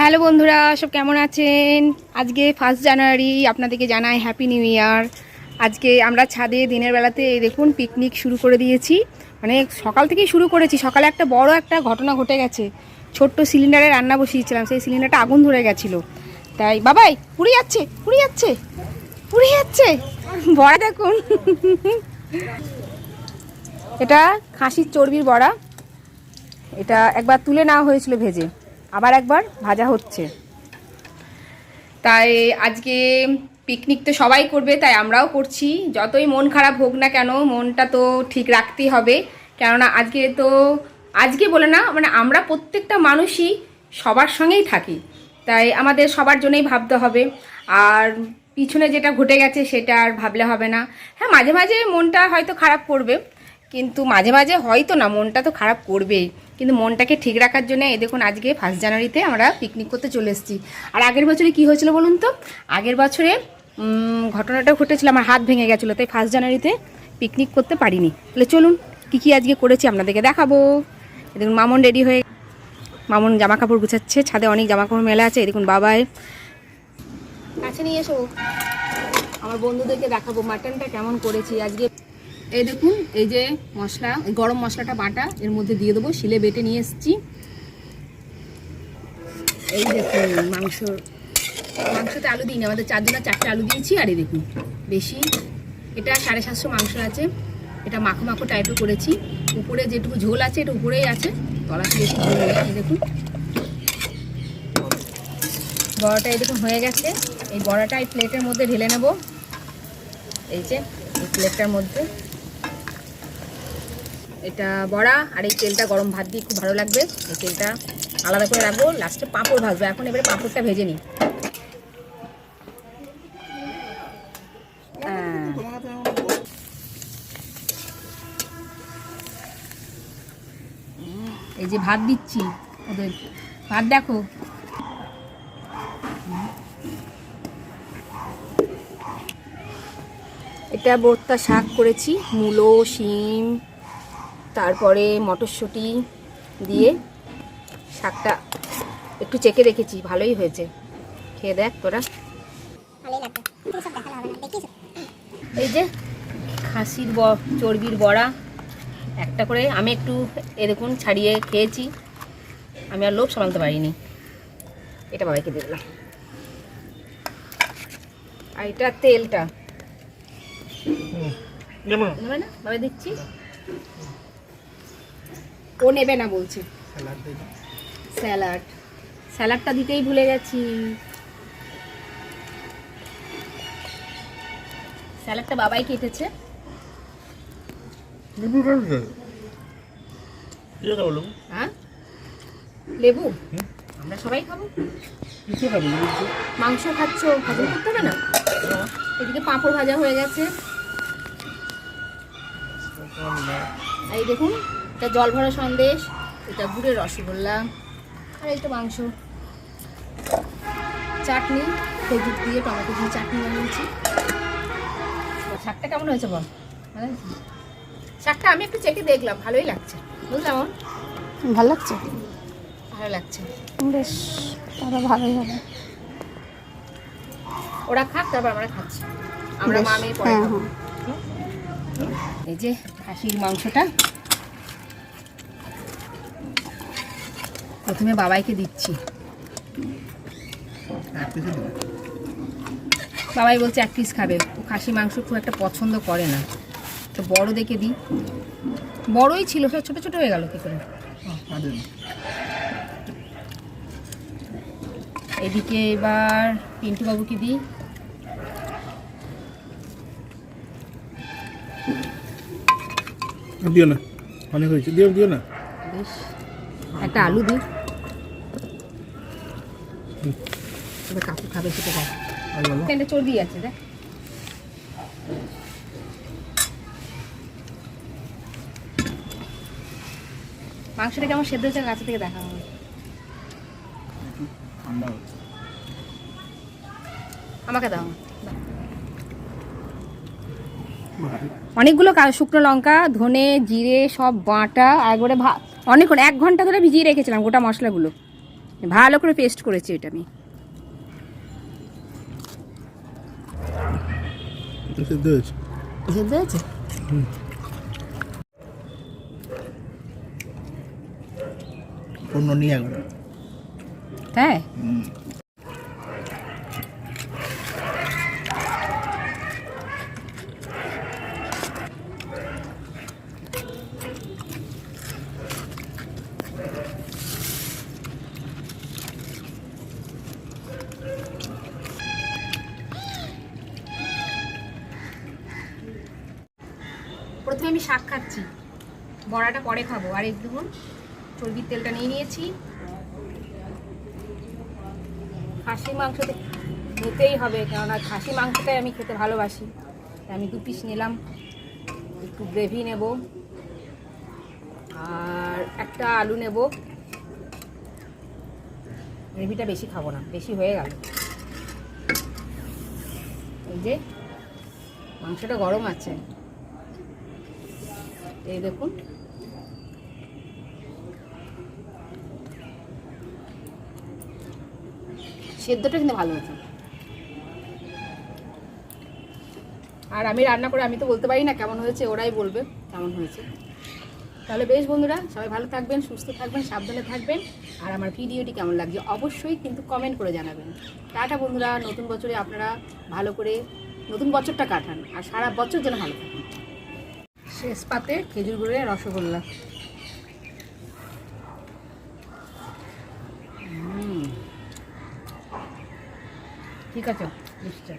Hello বন্ধুরা, সব কেমন আছেন? আজকে 1 জানুয়ারি, আপনাদেরকে জানাই হ্যাপি নিউ ইয়ার। আজকে আমরা ছাদে দিনের বেলাতে দেখুন পিকনিক শুরু করে দিয়েছি। মানে সকাল থেকেই শুরু করেছি। সকালে একটা বড় একটা ঘটনা ঘটে গেছে। ছোট্ট সিলিন্ডারে রান্না বসিয়েছিলাম, সেই সিলিন্ডারটা আগুন ধরে গেছিলো। তাই বাবাই পুড়ে যাচ্ছে পুড়ে যাচ্ছে পুড়ে যাচ্ছে। বড়া দেখুন, এটা খাসির চর্বির বড়া। এটা একবার তুলে নেওয়া হয়েছিল ভেজে, আবার একবার ভাজা হচ্ছে। তাই আজকে পিকনিক তো সবাই করবে, তাই আমরাও করছি। যতই মন খারাপ হোক না কেন, মনটা তো ঠিক রাখতেই হবে। কেননা আজকে বলে না, মানে আমরা প্রত্যেকটা মানুষই সবার সঙ্গেই থাকি, তাই আমাদের সবার জন্যই ভাবতে হবে। আর পিছনে যেটা ঘটে গেছে সেটা আর ভাবলে হবে না। হ্যাঁ, মাঝে মাঝে মনটা হয়তো খারাপ করবে, কিন্তু মাঝে মাঝে হয়তো না, মনটা তো খারাপ করবেই। কিন্তু মনটাকে ঠিক রাখার জন্য এই দেখুন আজকে 1 জানুয়ারিতে আমরা পিকনিক করতে চলে এসেছি। আর আগের বছরে কি হয়েছিল বলুন তো? আগের বছরে ঘটনাটা ঘটেছিল, আমার হাত ভেঙে গেছিলো, তাই 1 জানুয়ারিতে পিকনিক করতে পারিনি। তাহলে চলুন কী আজকে করেছি আপনাদেরকে দেখাবো। দেখুন মামন রেডি হয়ে, মামন জামা কাপড় গুছাচ্ছে। ছাদে অনেক জামা কাপড় মেলা আছে। দেখুন বাবাই কাছে নিয়ে এসো, আমার বন্ধুদেরকে দেখাবো মাটনটা কেমন করেছি আজকে। এই দেখুন, এই যে মশলা, গরম মশলাটা বাটা এর মধ্যে দিয়ে দেবো, শিলে বেটে নিয়ে এসেছি। এই দেখুন মাংসতে আলু দিইনি, আমাদের 4 জনের 4টে আলু দিয়েছি। আর এই দেখুন বেশি, এটা 750 মাংস আছে। এটা মাখো মাখো টাইপের করেছি। উপরে যেটুকু ঝোল আছে এটা উপরেই আছে, তলাতে বেশি ঝোল নেই। এই দেখুন বড়াটা এই দেখুন হয়ে গেছে। এই বড়াটা এই প্লেটের মধ্যে ঢেলে নেব। এই যে এই প্লেটটার মধ্যে এটা বড়া, আর এই তেলটা গরম ভাত দিয়ে খুব ভালো লাগবে। এই তেলটা আলাদা করে রাখবো, লাস্টে পাঁপড় ভাজবো। এখন এবারে পাঁপড়টা ভেজে নিই। এই যে ভাত দিচ্ছি ওদের, ভাত দেখো। এটা ভর্তা শাক করেছি, মূলো, শিম, তারপরে মটরশুঁটি দিয়ে শাকটা একটু চেকে রেখেছি, ভালোই হয়েছে। খেয়ে দেখ তোরা। এই যে খাসির চর্বির বড়া একটা করে, আমি একটু দেখুন ছাড়িয়ে খেয়েছি। আমি আর লোভ সামলাতে পারিনি, এটা বাবাইকে দিলাম। আর এটা তেলটা নেবে না, বাবাই দিচ্ছি। ও নেবে না বলছে। স্যালাডটা দিতেই ভুলে গেছি। স্যালাডটা বাবাই কেটেছে। হ্যাঁ, লেবু আমরা সবাই খাবো। মাংস খাচ্ছ, হজম করতে হবে না। এদিকে পাঁপড় ভাজা হয়ে গেছে। এই দেখুন, এটা জল ভরা সন্দেশ, এটা গুড়ের রসগোল্লা, আর এই তো মাংস। চাটনি খেজুর দিয়ে টমেটো দিয়ে চাটনি বানিয়েছি। শাকটা কেমন হয়েছে বল? ভালো হয়েছে শাকটা? আমি একটু চেখে দেখলাম, ভালোই লাগছে। বুঝলাম, ভালো লাগছে, ভালো লাগছে বেশ। তাহলে ভালোই হবে। ওরা খাক, তারপর আমরা খাচ্ছি। আমরা মা মেয়ে পরে খাবো। এই যে খাসির মাংসটা প্রথমে বাবাইকে দিচ্ছি। বাবাই বলছে 1 পিস খাবে। ও খাসি মাংস খুব একটা পছন্দ করে না, তো বড় দেখে দিই। বড়ই ছিল, সব ছোট ছোট হয়ে গেল কি করে। এদিকে এবার পিন্টু বাবুকে দিই। দিও না, অনেক হয়েছে, দিও না। বেশ, একটা আলু দিই। এবার কাকু খাবে সেটা দেখ, এটা চর্বি আছে দেখ। মাংসটা কেমন সেদ্ধ হচ্ছে কাছে থেকে দেখা হবে। আমাকে দাও। অনেকগুলো শুকনো লঙ্কা, ধনে, জিরে সব বাটা একবারে অনেকক্ষণ 1 ঘন্টা ধরে ভিজিয়ে রেখেছিলাম গোটা মশলাগুলো। ভালো করে পেস্ট করেছি এটা আমি। সিদ্ধ হয়েছে। সিদ্ধ হয়েছে? অন্য নিয়ে একবার। তাই? প্রথমে আমি শাক খাচ্ছি, বড়াটা পরে খাবো। আর একটু চর্বির তেলটা নিয়ে নিয়েছি। খাসি মাংস তো নিতেই হবে, কেননা খাসি মাংসটাই আমি খেতে ভালোবাসি। তাই আমি 2 পিস নিলাম। একটু গ্রেভি নেব আর একটা আলু নেব। গ্রেভিটা বেশি খাবো না, বেশি হয়ে গেল। এই যে মাংসটা গরম আছে, এই দেখুন। সেদ্ধটা কিন্তু ভালো হয়েছে। আর আমি রান্না করে আমি তো বলতে পারি না কেমন হয়েছে, ওরাই বলবে কেমন হয়েছে। তাহলে বেশ বন্ধুরা, সবাই ভালো থাকবেন, সুস্থ থাকবেন, সাবধানে থাকবেন। আর আমার ভিডিওটি কেমন লাগছে অবশ্যই কিন্তু কমেন্ট করে জানাবেন। টাটা বন্ধুরা, নতুন বছরে আপনারা ভালো করে নতুন বছরটা কাটান আর সারা বছর যেন ভালো থাকেন। শেষ পাতে খেজুর গুড়ের রসগোল্লা। ঠিক আছে, নিশ্চয়।